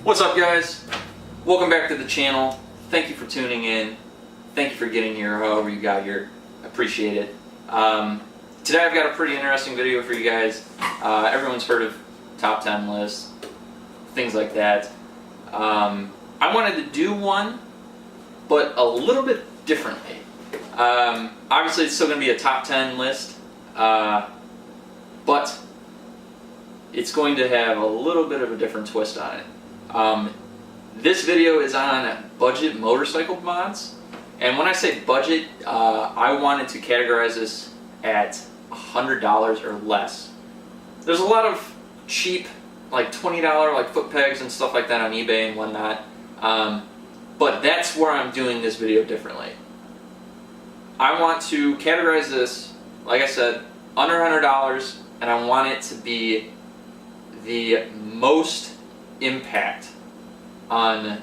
What's up, guys? Welcome back to the channel. Thank you for tuning in. Thank you for getting here however you got here. I appreciate it. Today I've got a pretty interesting video for you guys. Everyone's heard of top 10 lists, things like that. I wanted to do one, but a little bit differently. Obviously it's still going to be a top 10 list, but it's going to have a little bit of a different twist on it. This video is on budget motorcycle mods, and when I say budget, I wanted to categorize this at $100 or less. There's a lot of cheap, like $20 like foot pegs and stuff like that on eBay and whatnot, but that's where I'm doing this video differently. I want to categorize this, like I said, under $100, and I want it to be the most impact on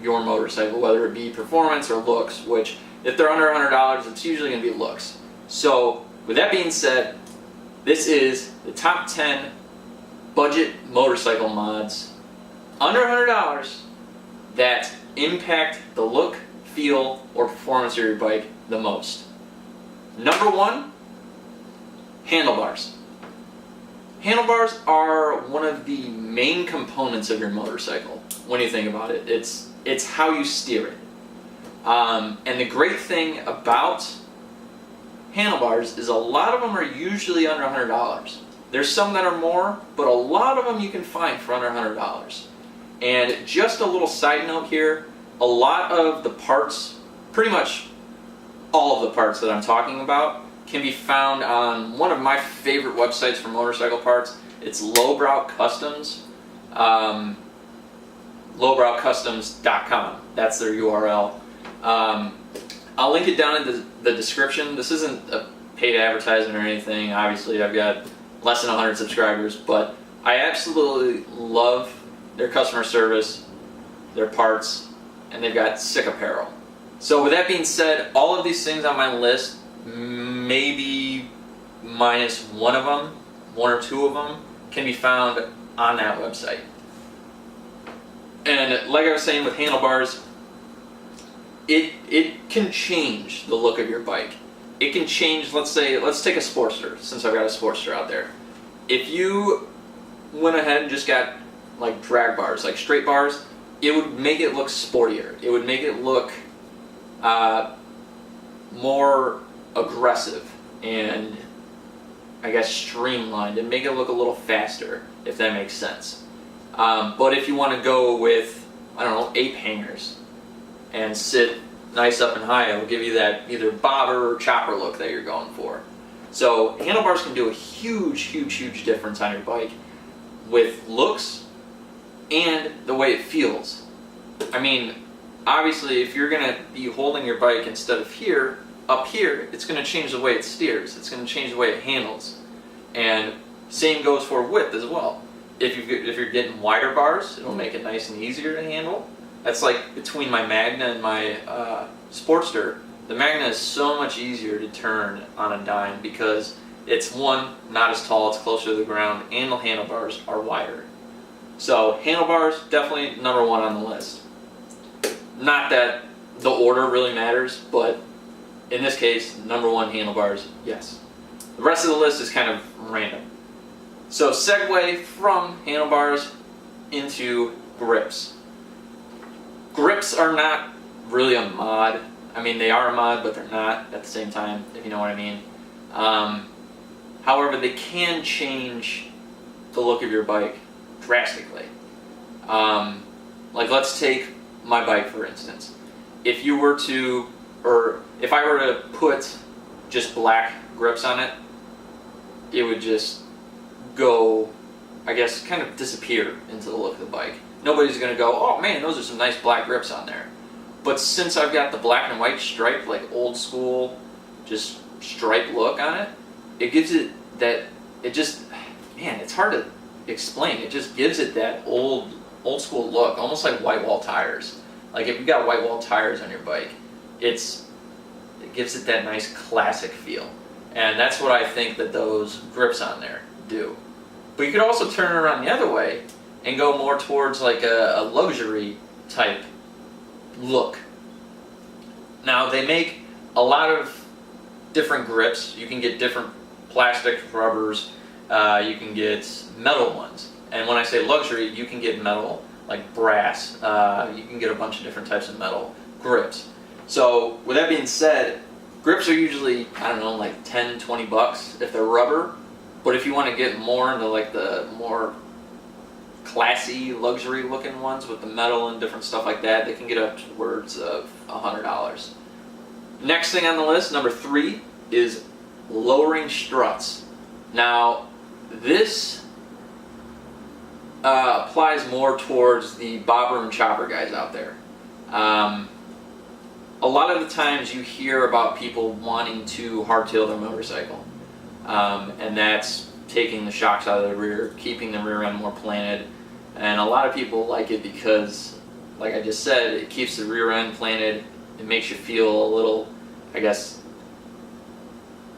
your motorcycle, whether it be performance or looks, which if they're under $100, it's usually going to be looks. So with that being said, this is the top 10 budget motorcycle mods under $100 that impact the look, feel, or performance of your bike the most. Number 1, handlebars. Handlebars are one of the main components of your motorcycle when you think about it. It's how you steer it. And the great thing about handlebars is a lot of them are usually under $100. There's some that are more, but a lot of them you can find for under $100. And just a little side note here, a lot of the parts, pretty much all of the parts that I'm talking about, can be found on one of my favorite websites for motorcycle parts. It's Lowbrow Customs, lowbrowcustoms.com. That's their URL. I'll link it down in the description. This isn't a paid advertisement or anything. Obviously, I've got less than 100 subscribers, but I absolutely love their customer service, their parts, and they've got sick apparel. So with that being said, all of these things on my list, maybe minus one of them, one or two of them, can be found on that website. And like I was saying with handlebars, it can change the look of your bike. It can change, let's take a Sportster, since I've got a Sportster out there. If you went ahead and just got like drag bars, like straight bars, it would make it look sportier. It would make it look more aggressive and I guess streamlined and make it look a little faster, if that makes sense. But if you want to go with, I don't know, ape hangers and sit nice up and high, it'll give you that either bobber or chopper look that you're going for. So handlebars can do a huge difference on your bike with looks and the way it feels. I mean, obviously if you're going to be holding your bike instead of here, up here, it's going to change the way it steers. It's going to change the way it handles. And same goes for width as well. If you're getting wider bars, it'll make it nice and easier to handle. That's like between my Magna and my Sportster. The Magna is so much easier to turn on a dime because it's, one, not as tall, it's closer to the ground, and the handlebars are wider. So handlebars, definitely number 1 on the list. Not that the order really matters, but in this case, number 1, handlebars, yes. The rest of the list is kind of random. So segue from handlebars into grips. Grips are not really a mod. I mean, they are a mod, but they're not at the same time, if you know what I mean. However, they can change the look of your bike drastically. Like, let's take my bike for instance. If you were to, or if I were to put just black grips on it, it would just go, I guess, kind of disappear into the look of the bike. Nobody's going to go, oh man, those are some nice black grips on there. But since I've got the black and white stripe, like old school, just stripe look on it, it gives it that, it just, man, it's hard to explain. It just gives it that old school look, almost like white wall tires. Like if you've got white wall tires on your bike, it gives it that nice classic feel. And that's what I think that those grips on there do. But you could also turn it around the other way and go more towards like a luxury type look. Now they make a lot of different grips. You can get different plastic rubbers, you can get metal ones, and when I say luxury, you can get metal like brass, you can get a bunch of different types of metal grips. So with that being said, grips are usually, I don't know, like 10, 20 bucks if they're rubber, but if you want to get more into like the more classy luxury looking ones with the metal and different stuff like that, they can get upwards of $100. Next thing on the list, number 3, is lowering struts. Now this applies more towards the bobber and chopper guys out there. A lot of the times you hear about people wanting to hardtail their motorcycle, and that's taking the shocks out of the rear, keeping the rear end more planted, and a lot of people like it because, like I just said, it keeps the rear end planted. It makes you feel a little, I guess,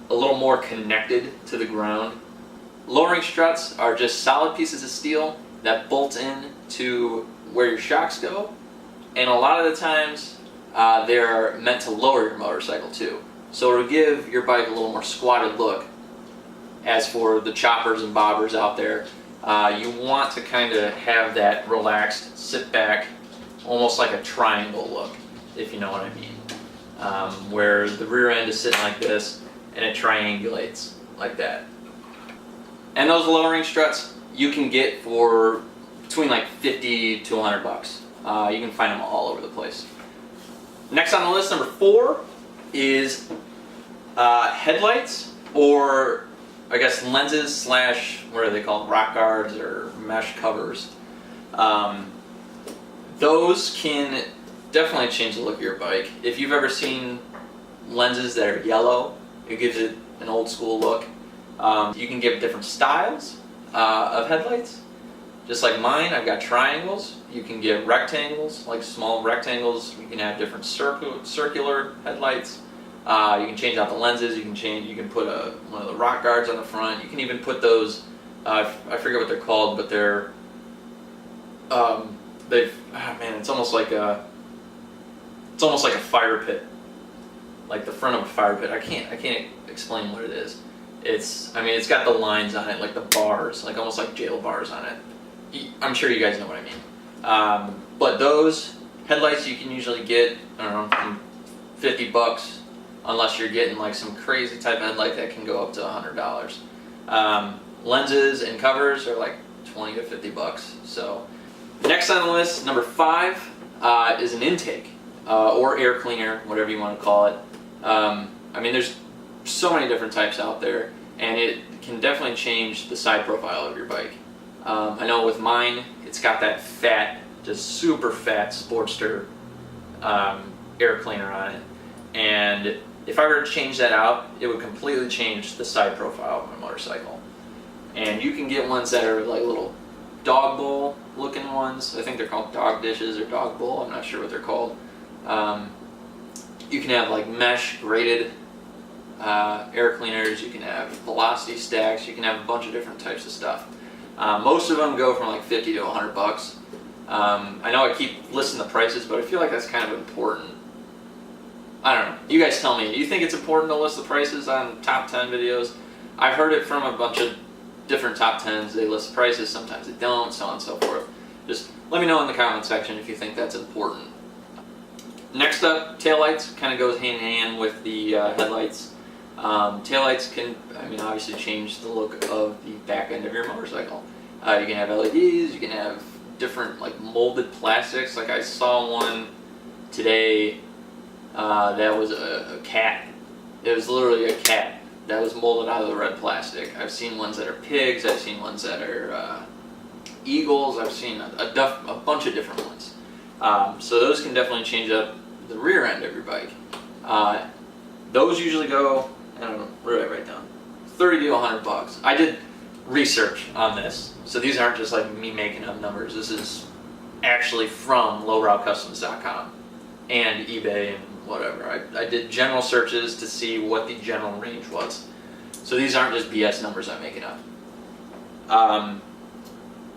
a little more connected to the ground. Lowering struts are just solid pieces of steel that bolt in to where your shocks go, and a lot of the times they're meant to lower your motorcycle too. So it'll give your bike a little more squatted look. As for the choppers and bobbers out there, you want to kind of have that relaxed, sit back, almost like a triangle look, if you know what I mean. Where the rear end is sitting like this and it triangulates like that. And those lowering struts you can get for between like 50 to 100 bucks. You can find them all over the place. Next on the list, number 4, is headlights, or I guess lenses slash, what are they called, rock guards or mesh covers. Those can definitely change the look of your bike. If you've ever seen lenses that are yellow, it gives it an old school look. You can get different styles of headlights. Just like mine, I've got triangles. You can get rectangles, like small rectangles. You can have different circular headlights. You can change out the lenses. You can put one of the rock guards on the front. You can even put those. I forget what they're called, but they're it's almost like a fire pit, like the front of a fire pit. I can't explain what it is. It's got the lines on it, like the bars, like almost like jail bars on it. I'm sure you guys know what I mean. But those headlights you can usually get, I don't know, from 50 bucks, unless you're getting like some crazy type of headlight that can go up to $100. Lenses and covers are like 20 to 50 bucks. So next on the list, number 5, is an intake, or air cleaner, whatever you want to call it. There's so many different types out there, and it can definitely change the side profile of your bike. I know with mine, it's got that fat, just super fat Sportster air cleaner on it, and if I were to change that out, it would completely change the side profile of my motorcycle. And you can get ones that are like little dog bowl looking ones. I think they're called dog dishes or dog bowl. I'm not sure what they're called. You can have like mesh braided air cleaners. You can have velocity stacks. You can have a bunch of different types of stuff. Most of them go from like 50 to 100 bucks. I know I keep listing the prices, but I feel like that's kind of important. I don't know. You guys tell me. Do you think it's important to list the prices on top 10 videos? I've heard it from a bunch of different top 10s. They list prices, sometimes they don't, so on and so forth. Just let me know in the comment section if you think that's important. Next up, taillights. Kind of goes hand in hand with the headlights. Taillights can, obviously change the look of the back end of your motorcycle. You can have LEDs, you can have different like molded plastics. Like I saw one today that was a cat. It was literally a cat that was molded out of the red plastic. I've seen ones that are pigs, I've seen ones that are eagles, I've seen a bunch of different ones. So those can definitely change up the rear end of your bike. Those usually go, I don't know, what did I write down? 30 to 100 bucks. I did research on this, so these aren't just like me making up numbers. This is actually from lowrowcustoms.com and eBay and whatever. I did general searches to see what the general range was. So these aren't just BS numbers I'm making up.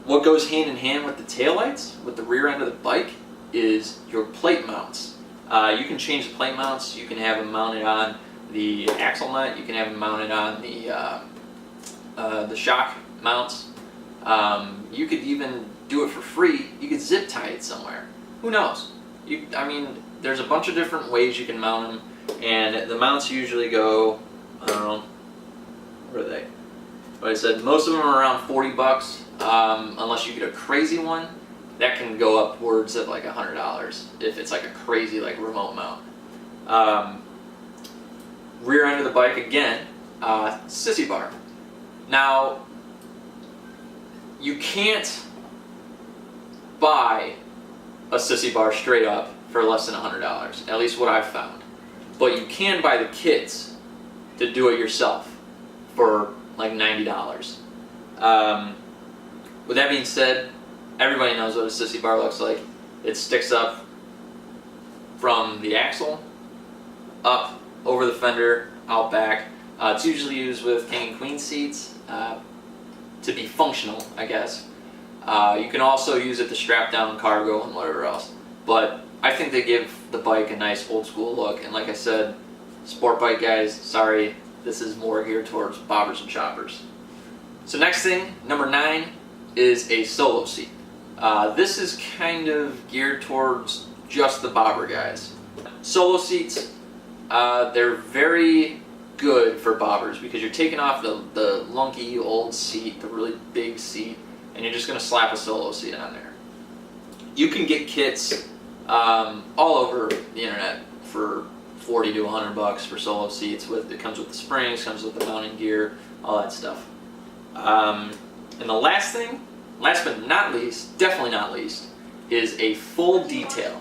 What goes hand in hand with the taillights, with the rear end of the bike, is your plate mounts. You can change the plate mounts. You can have them mounted on the axle nut. You can have them mounted on the shock mounts. You could even do it for free. You could zip tie it somewhere. Who knows? I mean, there's a bunch of different ways you can mount them, and the mounts usually go, I don't know, what are they? Like I said, most of them are around 40 bucks, unless you get a crazy one. That can go upwards of like $100 if it's like a crazy like remote mount. Rear end of the bike again, Sissy bar. Now, you can't buy a Sissy bar straight up for less than $100, at least what I've found. But you can buy the kits to do it yourself for like $90. With that being said, everybody knows what a Sissy bar looks like. It sticks up from the axle, up over the fender, out back. It's usually used with king and queen seats to be functional, I guess. You can also use it to strap down cargo and whatever else. But I think they give the bike a nice old school look. And like I said, sport bike guys, sorry, this is more geared towards bobbers and choppers. So next thing, number 9, is a solo seat. This is kind of geared towards just the bobber guys. Solo seats, they're very good for bobbers because you're taking off the lunky old seat, the really big seat, and you're just going to slap a solo seat on there. You can get kits all over the internet for 40 to 100 bucks for solo seats. It comes with the springs, comes with the mounting gear, all that stuff. And the last thing, last but not least, definitely not least, is a full detail.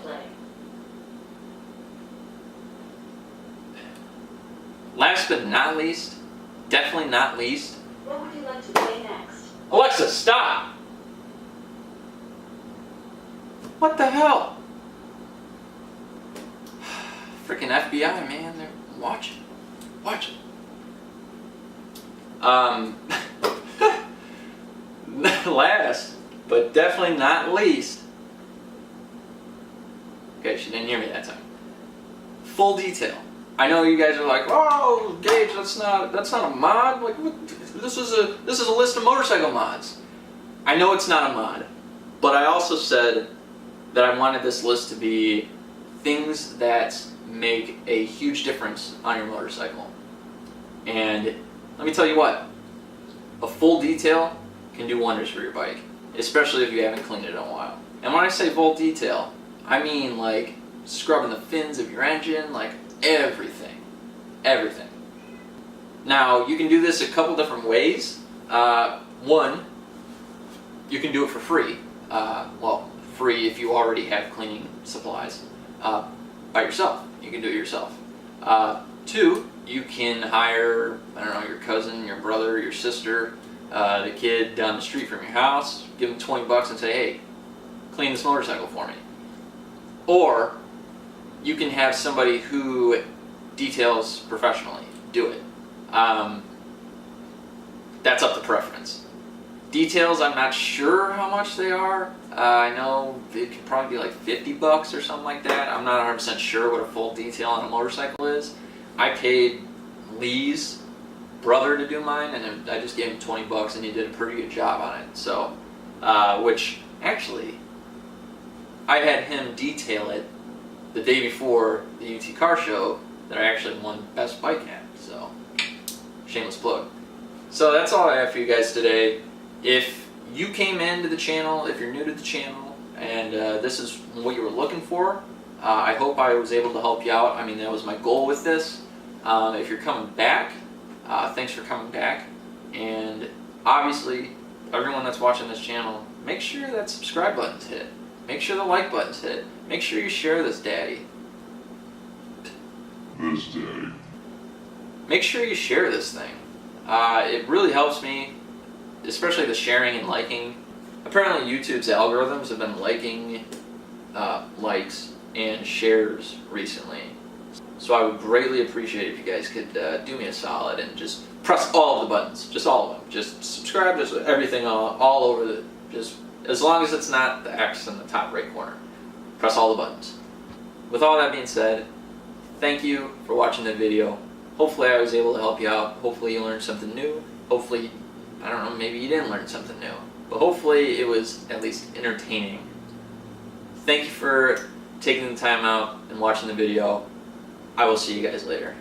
Last but not least, definitely not least. What would you like to play next? Alexa, stop! What the hell? Freaking FBI, man, they're watching. Watching. Last, but definitely not least. Okay, she didn't hear me that time. Full detail. I know you guys are like, "Oh, Gage, that's not a mod. Like, what? This is a list of motorcycle mods." I know it's not a mod, but I also said that I wanted this list to be things that make a huge difference on your motorcycle. And let me tell you what, a full detail can do wonders for your bike, especially if you haven't cleaned it in a while. And when I say full detail, I mean like scrubbing the fins of your engine, like everything. Now, you can do this a couple different ways. One, you can do it for free. Well, free if you already have cleaning supplies by yourself. You can do it yourself. 2, you can hire, I don't know, your cousin, your brother, your sister, the kid down the street from your house, give them 20 bucks and say, "Hey, clean this motorcycle for me." Or you can have somebody who details professionally do it. That's up to preference. Details, I'm not sure how much they are. I know it could probably be like 50 bucks or something like that. I'm not 100% sure what a full detail on a motorcycle is. I paid Lee's brother to do mine, and I just gave him 20 bucks, and he did a pretty good job on it. So, which actually, I had him detail it the day before the UT car show that I actually won Best Bike at. So, shameless plug. So that's all I have for you guys today. If you came into the channel, if you're new to the channel, and this is what you were looking for, I hope I was able to help you out. I mean, that was my goal with this. If you're coming back, thanks for coming back. And obviously, everyone that's watching this channel, make sure that subscribe button's hit. Make sure the like button's hit. Make sure you share this daddy. Make sure you share this thing. It really helps me, especially the sharing and liking. Apparently YouTube's algorithms have been liking likes and shares recently. So I would greatly appreciate if you guys could do me a solid and just press all of the buttons, just all of them. Just subscribe, just everything all over Just as long as it's not the X in the top right corner. Press all the buttons. With all that being said, thank you for watching the video. Hopefully I was able to help you out. Hopefully you learned something new. Hopefully, I don't know, maybe you didn't learn something new. But hopefully it was at least entertaining. Thank you for taking the time out and watching the video. I will see you guys later.